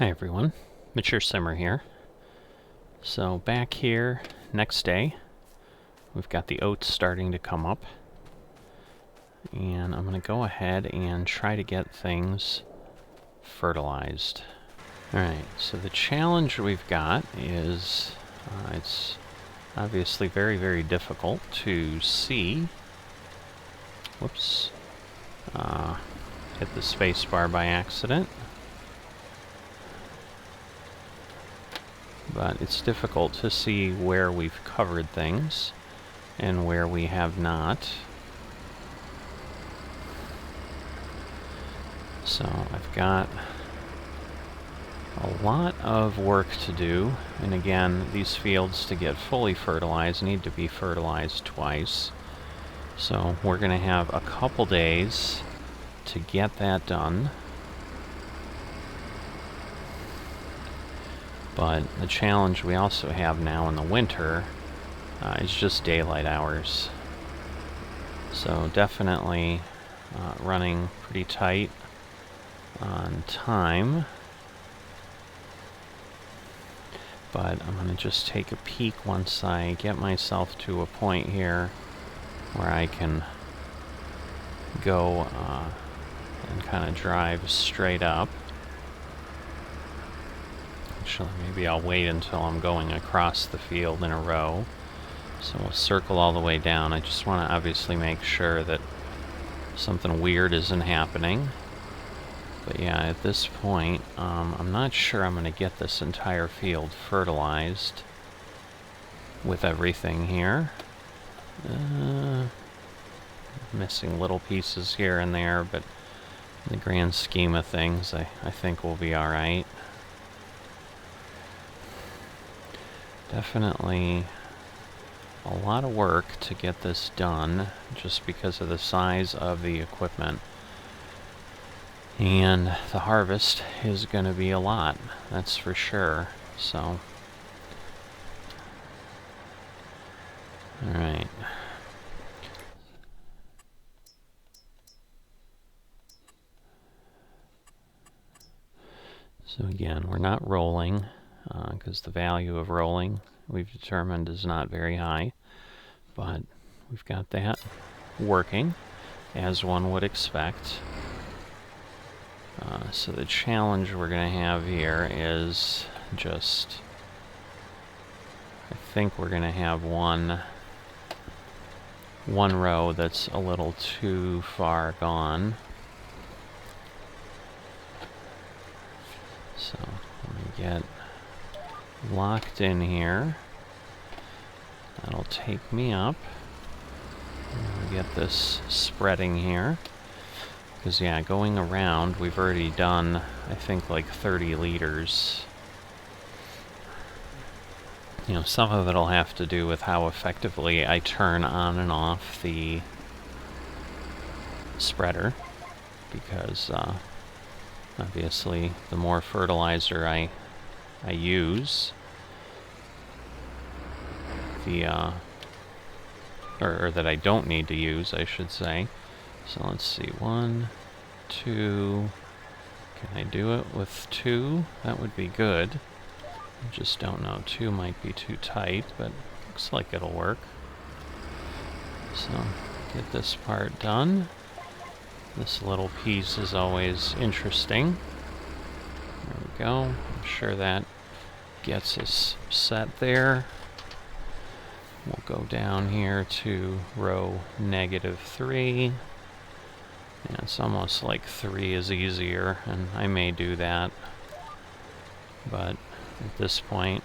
Hi everyone, Mature Simmer here. So back here, next day, we've got the oats starting to come up. And I'm going to go ahead and try to get things fertilized. Alright, so the challenge we've got is, it's obviously very, very difficult to see. Whoops. Hit the space bar by accident. But it's difficult to see where we've covered things and where we have not. So I've got a lot of work to do, and again, these fields to get fully fertilized need to be fertilized twice. So we're going to have a couple days to get that done. But the challenge we also have now in the winter is just daylight hours. So definitely running pretty tight on time. But I'm going to just take a peek once I get myself to a point here where I can go and kind of drive straight up. Actually, maybe I'll wait until I'm going across the field in a row. So we'll circle all the way down. I just want to obviously make sure that something weird isn't happening. But yeah, at this point, I'm not sure I'm going to get this entire field fertilized with everything here. Missing little pieces here and there, but in the grand scheme of things, I think we'll be alright. Definitely a lot of work to get this done, just because of the size of the equipment. And the harvest is going to be a lot, that's for sure. So, alright. So again, we're not rolling, because the value of rolling we've determined is not very high. But we've got that working, as one would expect. So the challenge we're going to have here is just, I think we're going to have one row that's a little too far gone. So let me get locked in here. That'll take me up. We'll get this spreading here. Because yeah, going around, we've already done, I think, like 30 liters. You know, some of it'll have to do with how effectively I turn on and off the spreader. Because, obviously, the more fertilizer I use, or that I don't need to use, I should say. So let's see, 1, 2, can I do it with 2? That would be good. I just don't know, 2 might be too tight, but looks like it'll work. So, get this part done. This little piece is always interesting. There we go, I'm sure that gets us set there. We'll go down here to row -3. Yeah, it's almost like 3 is easier, and I may do that. But at this point,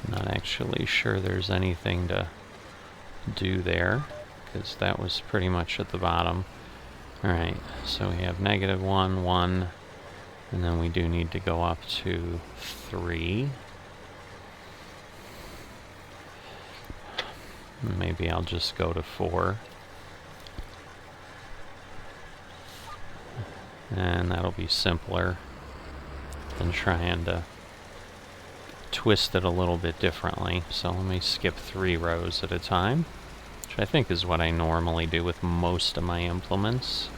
I'm not actually sure there's anything to do there, because that was pretty much at the bottom. Alright, so we have -1, 1, and then we do need to go up to 3. Maybe I'll just go to 4. And that'll be simpler than trying to twist it a little bit differently. So let me skip 3 rows at a time, which I think is what I normally do with most of my implements.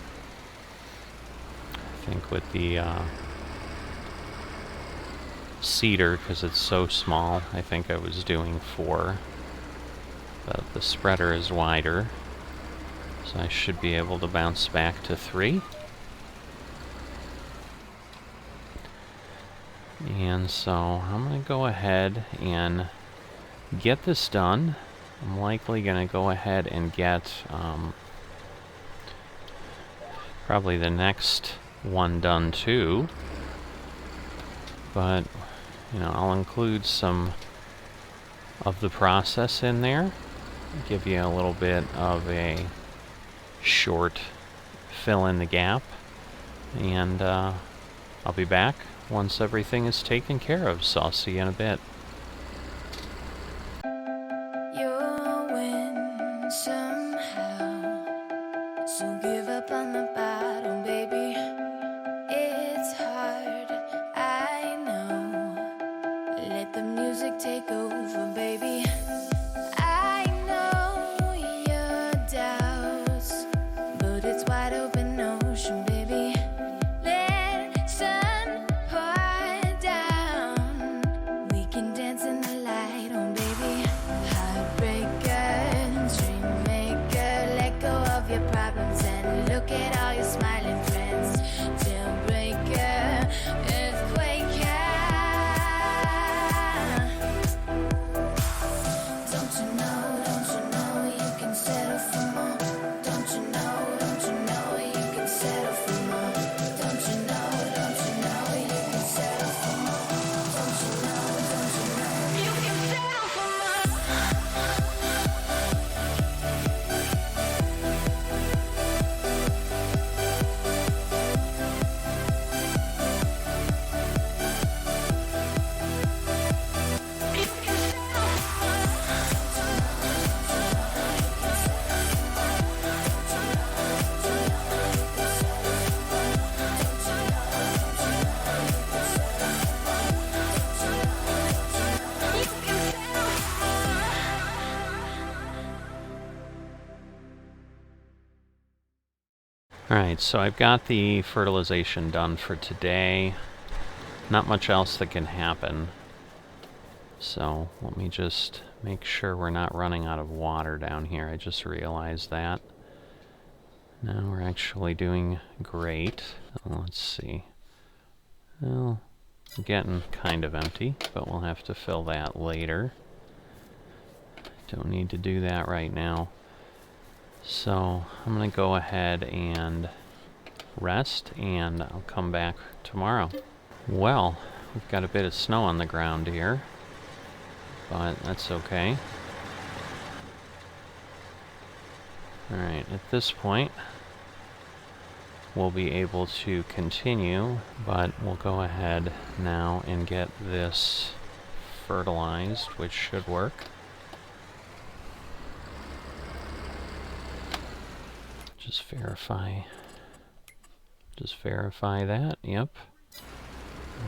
think with the seeder, because it's so small, I think I was doing 4. But the spreader is wider, so I should be able to bounce back to 3. And so I'm going to go ahead and get this done. I'm likely going to go ahead and get probably the next one done too. But, you know, I'll include some of the process in there. Give you a little bit of a short fill in the gap. And I'll be back once everything is taken care of, so I'll see you in a bit. You'll win somehow, so give up on the battle, baby. It's hard, I know. Let the music take over, baby. I know your doubts, but it's wide open ocean, baby. Let sun pour down. We can dance in the light, oh baby. Heartbreaker, dream maker, let go of your problems and look at all your smiling friends. Jailbreaker, earthquaker. Don't you know you can settle for more? Don't you know you can settle for more? Don't you know you can settle for more? Don't you know you can settle for more? Alright, so I've got the fertilization done for today. Not much else that can happen. So let me just make sure we're not running out of water down here. I just realized that. No, we're actually doing great. Let's see. Well, getting kind of empty, but we'll have to fill that later. Don't need to do that right now. So I'm going to go ahead and rest, and I'll come back tomorrow. Well, we've got a bit of snow on the ground here, but that's okay. Alright, at this point, we'll be able to continue, but we'll go ahead now and get this fertilized, which should work. Just verify that. Yep.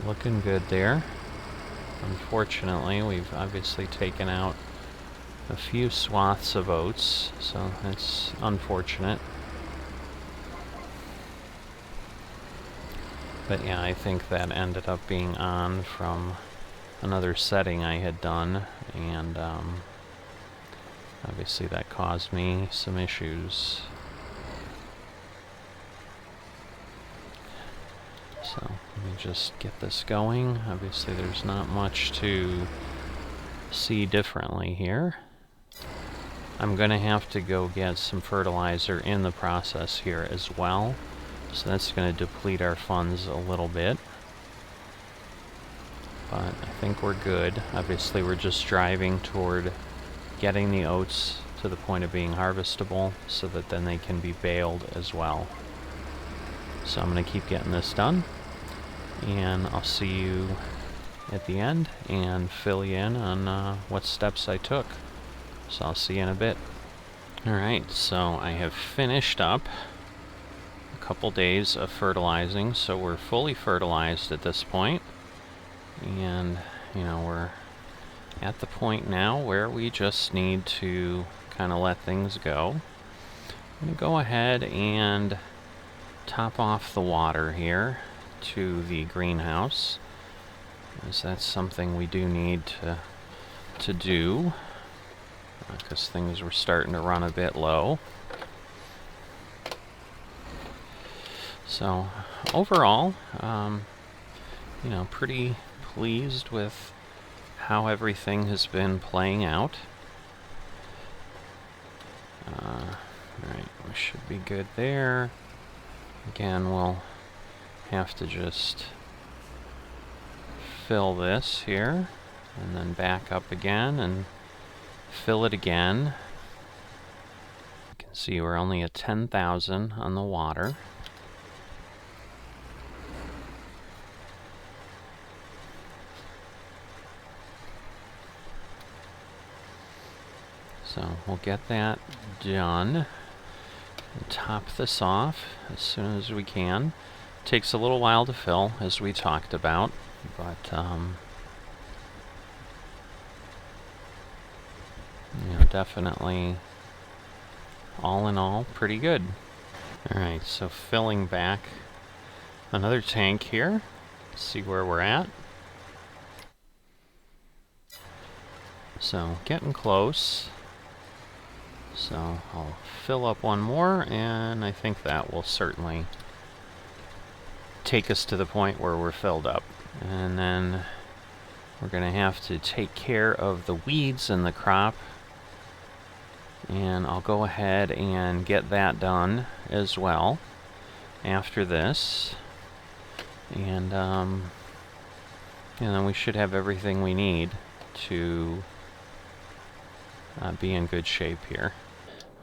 Looking good there. Unfortunately, we've obviously taken out a few swaths of oats, so that's unfortunate. But yeah, I think that ended up being on from another setting I had done, and obviously that caused me some issues. So let me just get this going. Obviously there's not much to see differently here. I'm going to have to go get some fertilizer in the process here as well. So that's going to deplete our funds a little bit. But I think we're good. Obviously we're just striving toward getting the oats to the point of being harvestable so that then they can be baled as well. So I'm going to keep getting this done, and I'll see you at the end and fill you in on what steps I took. So I'll see you in a bit. Alright, so I have finished up a couple days of fertilizing, so we're fully fertilized at this point. And, you know, we're at the point now where we just need to kind of let things go. I'm going to go ahead and top off the water here to the greenhouse, as that's something we do need to do, because things were starting to run a bit low. So overall, you know, pretty pleased with how everything has been playing out. Alright, we should be good there. Again, we'll have to just fill this here, and then back up again and fill it again. You can see we're only at 10,000 on the water. So we'll get that done and top this off as soon as we can. Takes a little while to fill, as we talked about, but you know, definitely all in all pretty good. Alright, so filling back another tank here. See where we're at. So getting close. So I'll fill up one more, and I think that will certainly take us to the point where we're filled up. And then we're going to have to take care of the weeds in the crop, and I'll go ahead and get that done as well after this. And then we should have everything we need to be in good shape here.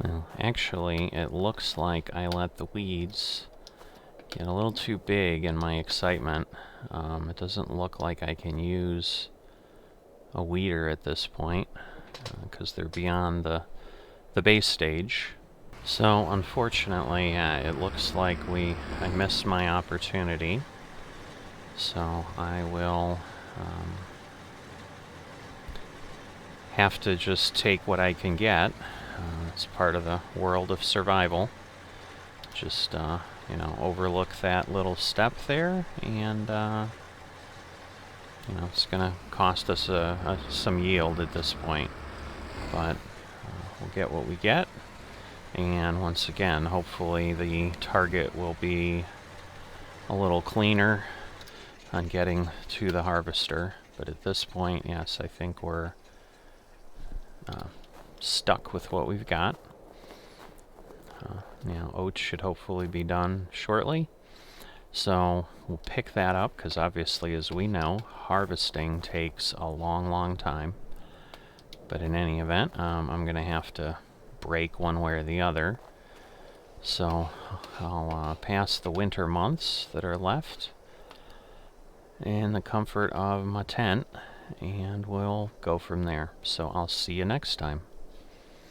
Well, actually, it looks like I let the weeds get a little too big in my excitement. It doesn't look like I can use a weeder at this point, because they're beyond the base stage. So, unfortunately, it looks like I missed my opportunity. So, I will have to just take what I can get. It's part of the world of survival. Just, you know, overlook that little step there, and, you know, it's going to cost us some yield at this point. But we'll get what we get, and once again, hopefully the target will be a little cleaner on getting to the harvester. But at this point, yes, I think we're stuck with what we've got. You know, oats should hopefully be done shortly. So we'll pick that up, because obviously, as we know, harvesting takes a long, long time. But in any event, I'm going to have to break one way or the other. So I'll pass the winter months that are left in the comfort of my tent, and we'll go from there. So I'll see you next time.